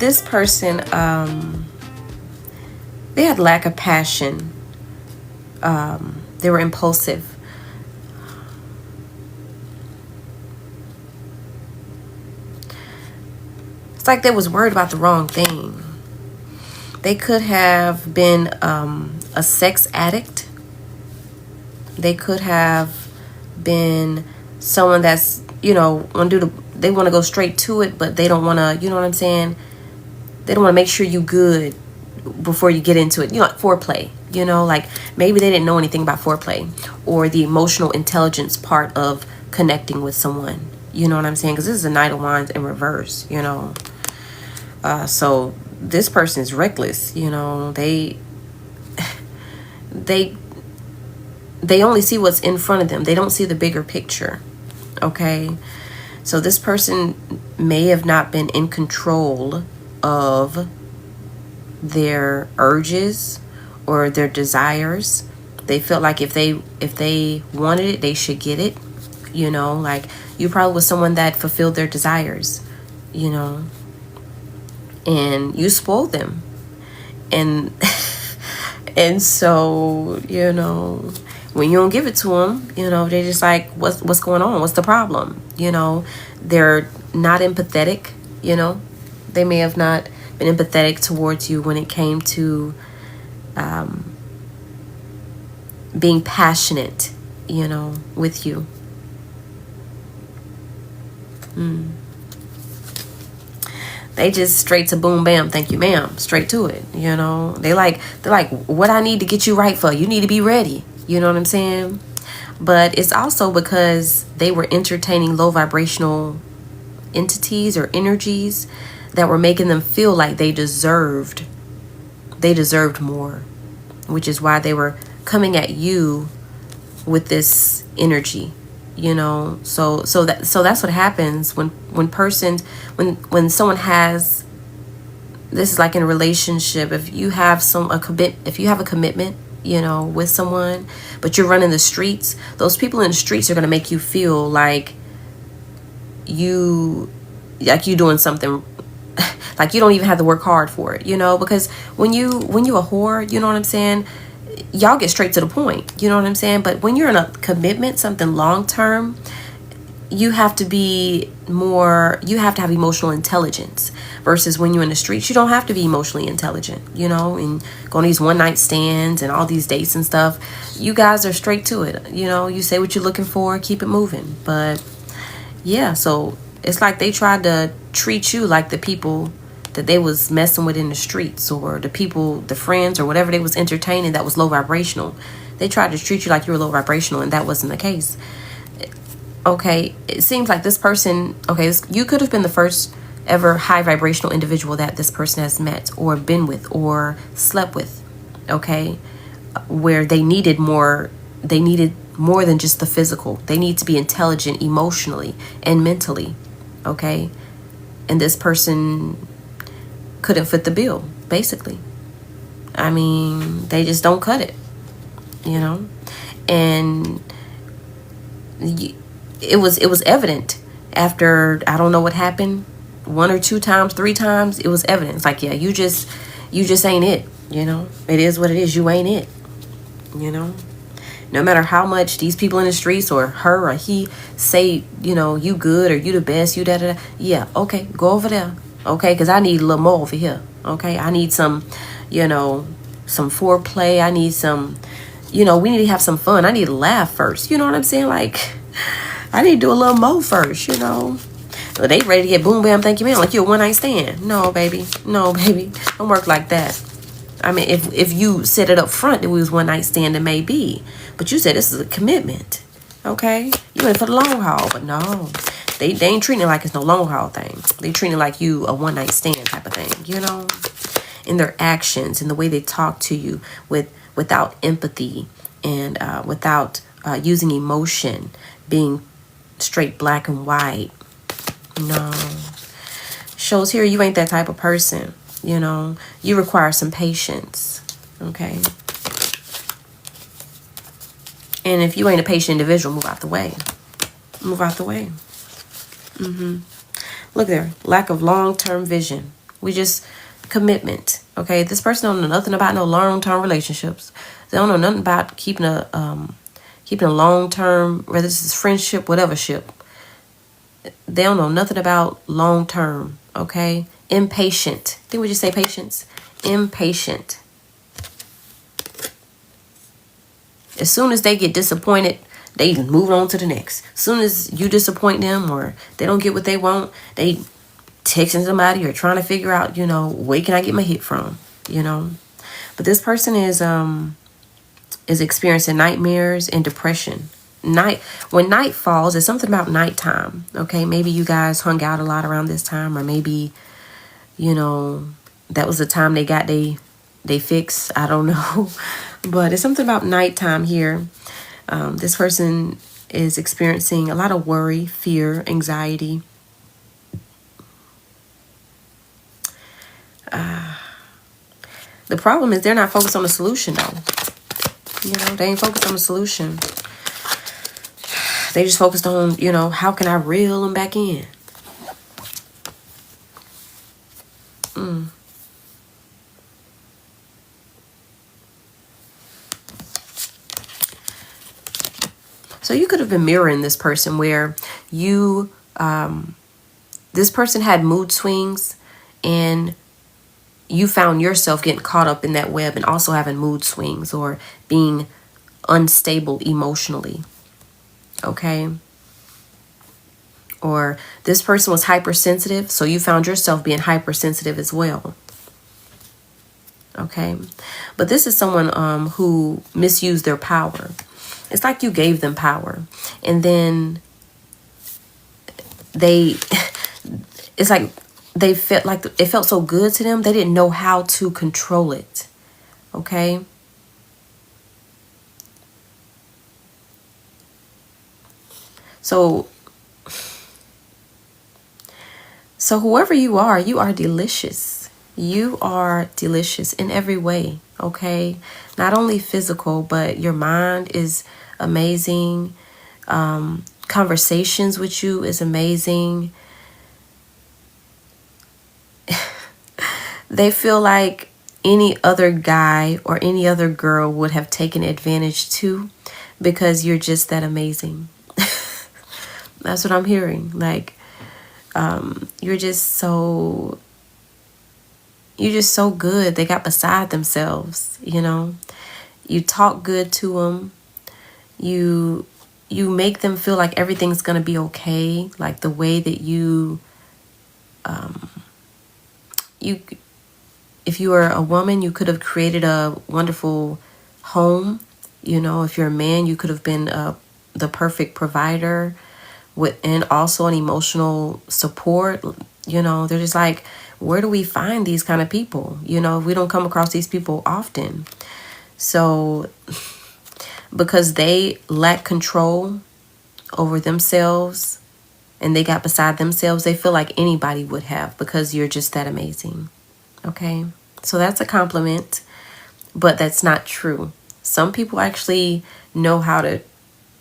this person, they had lack of passion. They were impulsive. It's like they was worried about the wrong thing. They could have been a sex addict. They could have been someone that's, they want to go straight to it, but they don't want to, you know what I'm saying? They don't want to make sure you good before you get into it. Like foreplay, like maybe they didn't know anything about foreplay or the emotional intelligence part of connecting with someone. You know what I'm saying? Because this is a Knight of Wands in reverse, So this person is reckless, they only see what's in front of them. They don't see the bigger picture. Okay. So this person may have not been in control of their urges or their desires. They felt like if they wanted it, they should get it. Like you probably was someone that fulfilled their desires, and you spoiled them. And and so, when you don't give it to them, they're just like, what's going on? What's the problem? They're not empathetic, They may have not been empathetic towards you when it came to being passionate, with you. They just straight to boom, bam, thank you, ma'am. Straight to it, They're like, what I need to get you right for? You need to be ready. You know what I'm saying? But it's also because they were entertaining low vibrational entities or energies that were making them feel like they deserved more, which is why they were coming at you with this energy, so that's what happens when someone has this. Is like in a relationship, if you have a commitment, with someone, but you're running the streets, those people in the streets are going to make you feel like you doing something, like you don't even have to work hard for it, because when you a whore, you know what I'm saying, y'all get straight to the point, you know what I'm saying? But when you're in a commitment, something long term, you have to have emotional intelligence, versus when you're in the streets, you don't have to be emotionally intelligent, and go on these one night stands and all these dates and stuff. You guys are straight to it, you say what you're looking for, keep it moving. But yeah, so it's like they tried to treat you like the people that they was messing with in the streets, or the friends or whatever they was entertaining that was low vibrational. They tried to treat you like you were low vibrational, and that wasn't the case. Okay, it seems like this person, you could have been the first ever high vibrational individual that this person has met or been with or slept with, where they needed more than just the physical. They need to be intelligent emotionally and mentally, and this person couldn't fit the bill, basically. I mean, they just don't cut it, and it was evident after, I don't know what happened, 1 or 2 times, 3 times, it was evident. It's like, yeah, you just ain't it, it is what it is. You ain't it, no matter how much these people in the streets or her or he say, you good or you the best, you da. Yeah, okay, go over there, because I need a little more over here, I need some, some foreplay. I need some, we need to have some fun. I need to laugh first, you know what I'm saying? Like, I need to do a little more first, So they ready to get boom, bam, thank you, man, like you're a one night stand. No, baby, don't work like that. I mean, if you set it up front that we was one night stand, it may be. But you said this is a commitment, You in for the long haul, but no. They ain't treating it like it's no long haul thing. They treating it like you a one night stand type of thing, In their actions, in the way they talk to you without empathy and without using emotion, being straight black and white. No. Shows here you ain't that type of person. You require some patience. And if you ain't a patient individual, move out the way. Move out the way. Look there. Lack of long-term vision. We just commitment. Okay, this person don't know nothing about no long-term relationships. They don't know nothing about keeping a long-term, whether this is friendship, whatever ship. They don't know nothing about long-term. Okay, impatient. I think we just say patience. Impatient. As soon as they get disappointed, they move on to the next. As soon as you disappoint them or they don't get what they want, they texting somebody or trying to figure out, where can I get my hit from, But this person is experiencing nightmares and depression. When night falls, it's something about nighttime. Okay, maybe you guys hung out a lot around this time, or maybe, that was the time they got they fix. I don't know. But it's something about nighttime here. This person is experiencing a lot of worry, fear, anxiety. The problem is they're not focused on the solution, though. They ain't focused on the solution. They just focused on, how can I reel them back in? So you could have been mirroring this person where this person had mood swings and you found yourself getting caught up in that web and also having mood swings or being unstable emotionally. Okay. Or this person was hypersensitive, so you found yourself being hypersensitive as well. Okay. But this is someone who misused their power. It's like you gave them power and then it's like they felt like it felt so good to them. They didn't know how to control it. Okay. So whoever you are delicious. You are delicious in every way. Okay. Not only physical, but your mind is amazing. Conversations with you is amazing. They feel like any other guy or any other girl would have taken advantage too, because you're just that amazing. That's what I'm hearing. Like, you're just so good. They got beside themselves, You talk good to them. You make them feel like everything's going to be okay. Like the way that if you were a woman, you could have created a wonderful home. If you're a man, you could have been the perfect provider and also an emotional support. They're just like, where do we find these kind of people? We don't come across these people often. So because they lack control over themselves and they got beside themselves, they feel like anybody would have, because you're just that amazing. Okay, so that's a compliment, but that's not true. Some people actually know how to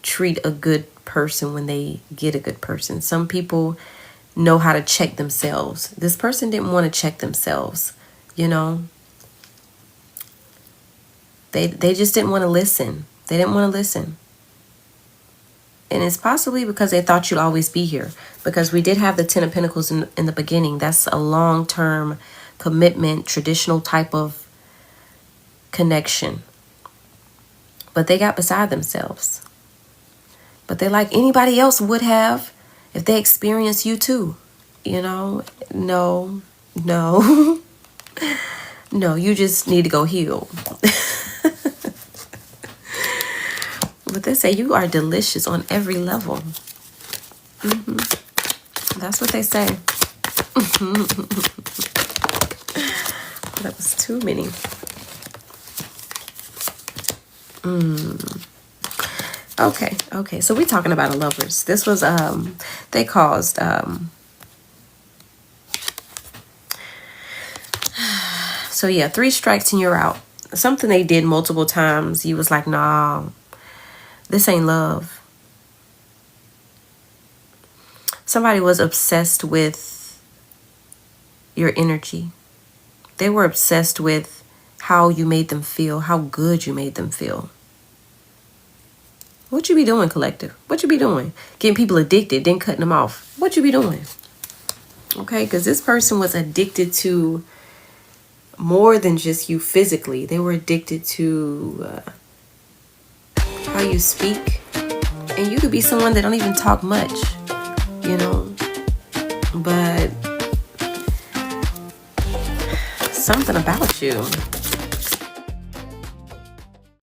treat a good person when they get a good person. Some people know how to check themselves. This person didn't want to check themselves, They just didn't want to listen. They didn't want to listen. And it's possibly because they thought you'd always be here, because we did have the 10 of Pentacles in the beginning. That's a long-term commitment, traditional type of connection. But they got beside themselves. But they're like anybody else would have if they experienced you too. No. No, you just need to go heal. But they say you are delicious on every level. That's what they say. That was too many. Okay. So we're talking about a lovers. This was they caused so yeah, 3 strikes and you're out. Something they did multiple times. You was like, nah, this ain't love. Somebody was obsessed with your energy. They were obsessed with how you made them feel, how good you made them feel. What you be doing, collective? What you be doing? Getting people addicted, then cutting them off. What you be doing? Okay, because this person was addicted to more than just you physically. They were addicted to how you speak. And you could be someone that don't even talk much, you know. But something about you.